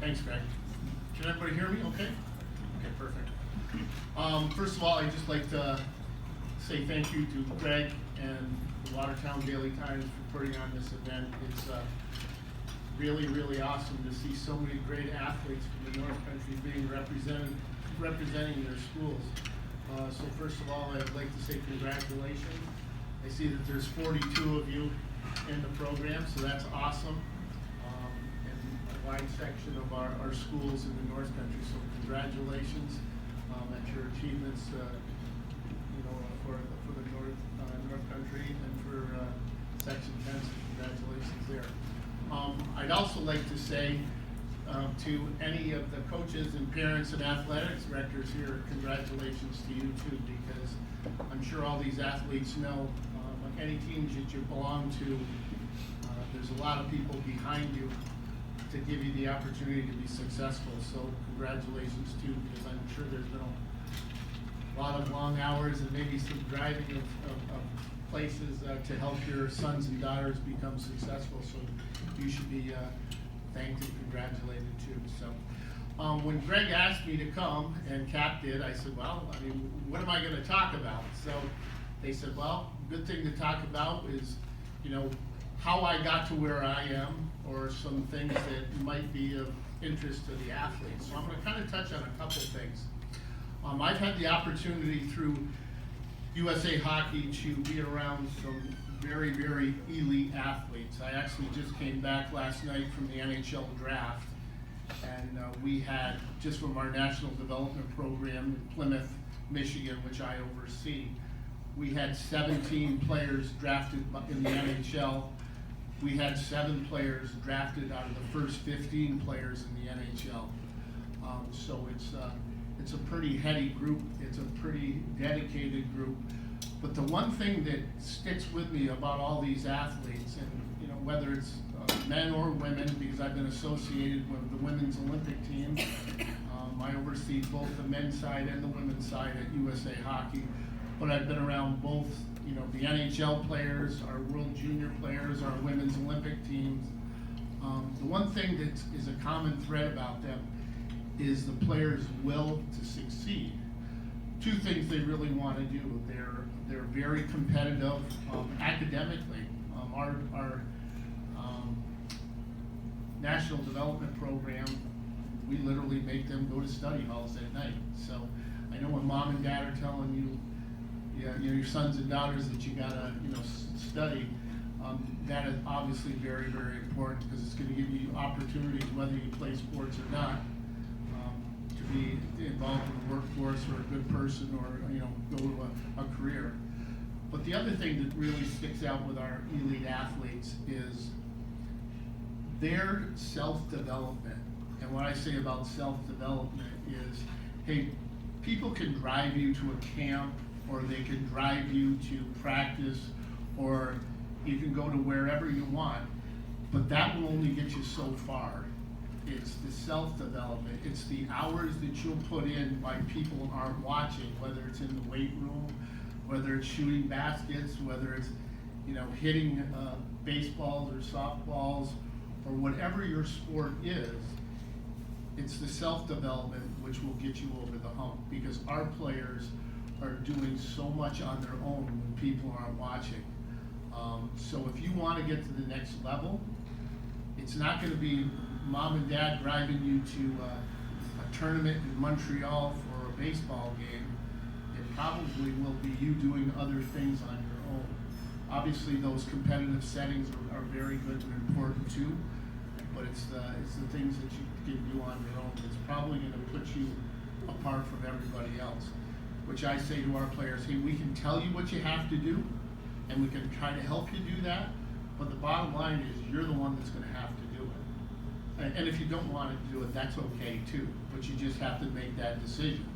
Thanks, Greg. Can everybody hear me okay? Okay, perfect. First of all, I'd just like to say thank you to Greg and the Watertown Daily Times for putting on this event. It's really, really awesome to see so many great athletes from the North Country being representing their schools. So first of all, I'd like to say congratulations. I see that there's 42 of you in the program, so that's awesome. And a wide section of our schools in the North Country, so congratulations at your achievements, for the North Country and for Section 10, so congratulations there. I'd also like to say to any of the coaches and parents and athletics directors here, congratulations to you too, because I'm sure all these athletes know, like any teams that you belong to, there's a lot of people behind you to give you the opportunity to be successful. So congratulations too, because I'm sure there's been a lot of long hours and maybe some driving of places to help your sons and daughters become successful. So you should be thanked and congratulated too. So when Greg asked me to come and Cap did, I said, well, I mean, what am I going to talk about? So they said, well, good thing to talk about is, how I got to where I am, or some things that might be of interest to the athletes. So I'm going to kind of touch on a couple things. I've had the opportunity through USA Hockey to be around some very, very elite athletes. I actually just came back last night from the NHL draft, and we had, just from our national development program in Plymouth, Michigan, which I oversee, we had 17 players drafted in the NHL. We had 7 players drafted out of the first 15 players in the NHL. So it's a pretty heady group. It's a pretty dedicated group. But the one thing that sticks with me about all these athletes, and whether it's men or women, because I've been associated with the women's Olympic team, I oversee both the men's side and the women's side at USA Hockey. But I've been around both, the NHL players, our World Junior players, our women's Olympic teams. The one thing that is a common thread about them is the players' will to succeed. 2 things they really want to do. They're very competitive academically. Our national development program, we literally make them go to study halls at night. So I know when mom and dad are telling you, your sons and daughters that you gotta, study, that is obviously very, very important, because it's going to give you opportunities, whether you play sports or not, to be involved in the workforce, or a good person, or go to a career. But the other thing that really sticks out with our elite athletes is their self-development. And what I say about self-development is, hey, people can drive you to a camp, or they can drive you to practice, or you can go to wherever you want, but that will only get you so far. It's the self-development. It's the hours that you'll put in while people aren't watching, whether it's in the weight room, whether it's shooting baskets, whether it's hitting baseballs or softballs, or whatever your sport is. It's the self-development which will get you over the hump, because our players are doing so much on their own when people aren't watching. So if you want to get to the next level, it's not going to be mom and dad driving you to a tournament in Montreal for a baseball game. It probably will be you doing other things on your own. Obviously, those competitive settings are very good and important too, but it's the things that you can do on your own that's probably going to put you apart from everybody else. Which I say to our players, hey, we can tell you what you have to do, and we can try to help you do that, but the bottom line is you're the one that's going to have to do it. And if you don't want to do it, that's okay too, but you just have to make that decision,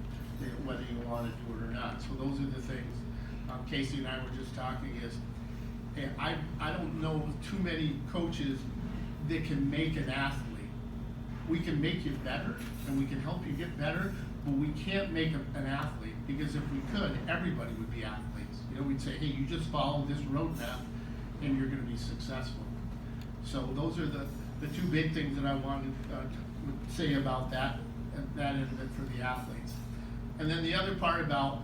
whether you want to do it or not. So those are the things. Casey and I were just talking is, hey, I don't know too many coaches that can make an athlete. We can make you better, and we can help you get better, but we can't make an athlete, because if we could, everybody would be athletes. We'd say, hey, you just follow this roadmap and you're going to be successful. So those are the 2 big things that I wanted would say about that end of it for the athletes. And then the other part about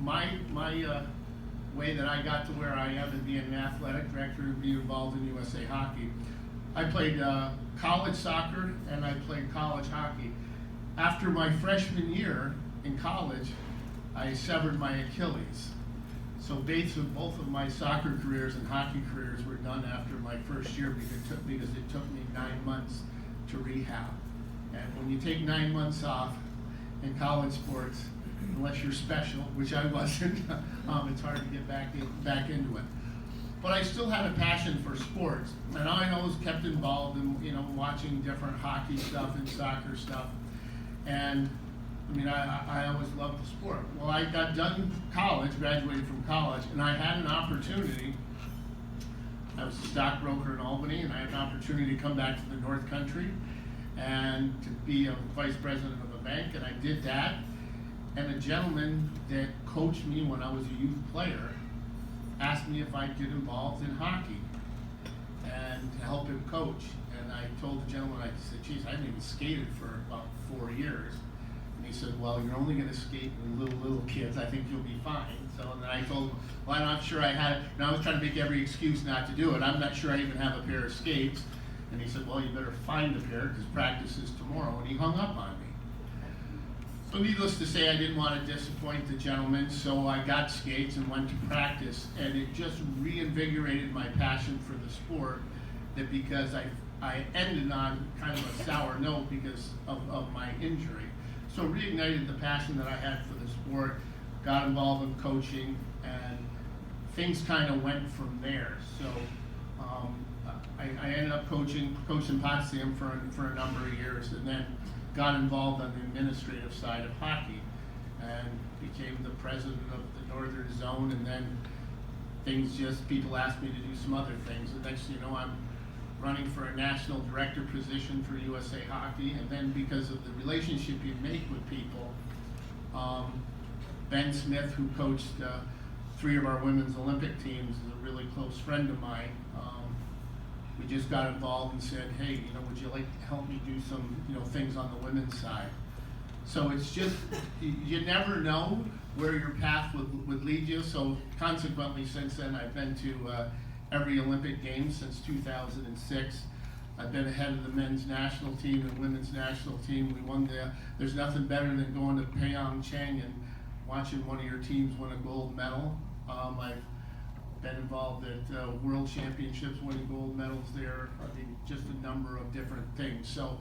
my way that I got to where I am and being an athletic director and being involved in USA Hockey. I played college soccer and I played college hockey. After my freshman year in college, I severed my Achilles. So basically both of my soccer careers and hockey careers were done after my first year because it took me 9 months to rehab. And when you take 9 months off in college sports, unless you're special, which I wasn't, it's hard to get back into it. But I still had a passion for sports, and I always kept involved in watching different hockey stuff and soccer stuff. And I mean, I always loved the sport. Well, I got done college, graduated from college, and I had an opportunity. I was a stockbroker in Albany, and I had an opportunity to come back to the North Country and to be a vice president of a bank, and I did that. And a gentleman that coached me when I was a youth player asked me if I'd get involved in hockey and to help him coach. And I told the gentleman, I said, geez, I haven't even skated for about 4 years. And he said, well, you're only going to skate with little kids. I think you'll be fine. So and then I told him, well, I'm not sure I had it. And I was trying to make every excuse not to do it. I'm not sure I even have a pair of skates. And he said, well, you better find a pair because practice is tomorrow. And he hung up on me. So needless to say, I didn't want to disappoint the gentleman, so I got skates and went to practice, and it just reinvigorated my passion for the sport, that because I ended on kind of a sour note because of my injury. So reignited the passion that I had for the sport, got involved in coaching, and things kind of went from there. So I ended up coaching Potsdam for a number of years, and then got involved on the administrative side of hockey and became the president of the Northern Zone, and then people asked me to do some other things. And next thing you know, I'm running for a national director position for USA Hockey, and then because of the relationship you make with people, Ben Smith, who coached 3 of our women's Olympic teams, is a really close friend of mine. We just got involved and said, hey, would you like to help me do some, things on the women's side? So it's just, you never know where your path would lead you. So consequently, since then, I've been to every Olympic Games since 2006. I've been ahead of the men's national team and women's national team. We won there's nothing better than going to Pyeongchang and watching one of your teams win a gold medal. I've been involved at World Championships, winning gold medals there. I mean, just a number of different things. So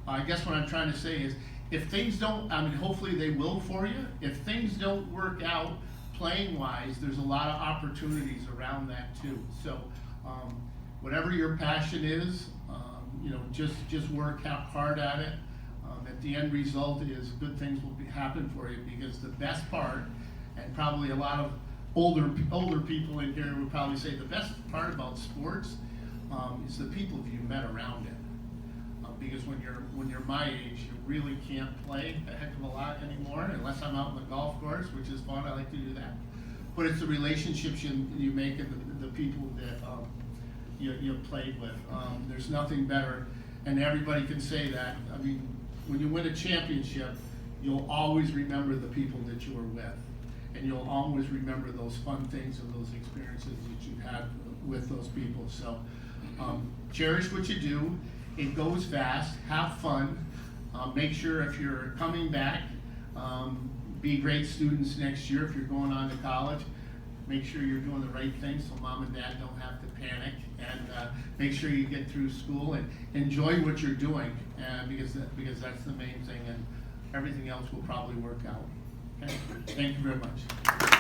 I guess what I'm trying to say is, if things don't, hopefully they will for you. If things don't work out playing wise, there's a lot of opportunities around that too. So whatever your passion is, just work hard at it. At the end result is good things will happen for you, because the best part, and probably a lot of older people in here would probably say the best part about sports is the people you met around it. Because when you're my age, you really can't play a heck of a lot anymore, unless I'm out on the golf course, which is fun. I like to do that. But it's the relationships you make and the people that you've played with. There's nothing better, and everybody can say that. I mean, when you win a championship, you'll always remember the people that you were with. And you'll always remember those fun things and those experiences that you had with those people. So cherish what you do. It goes fast. Have fun. Make sure if you're coming back, be great students next year. If you're going on to college, make sure you're doing the right thing so mom and dad don't have to panic. And make sure you get through school and enjoy what you're doing, because that's the main thing, and everything else will probably work out. Okay? Thank you very much.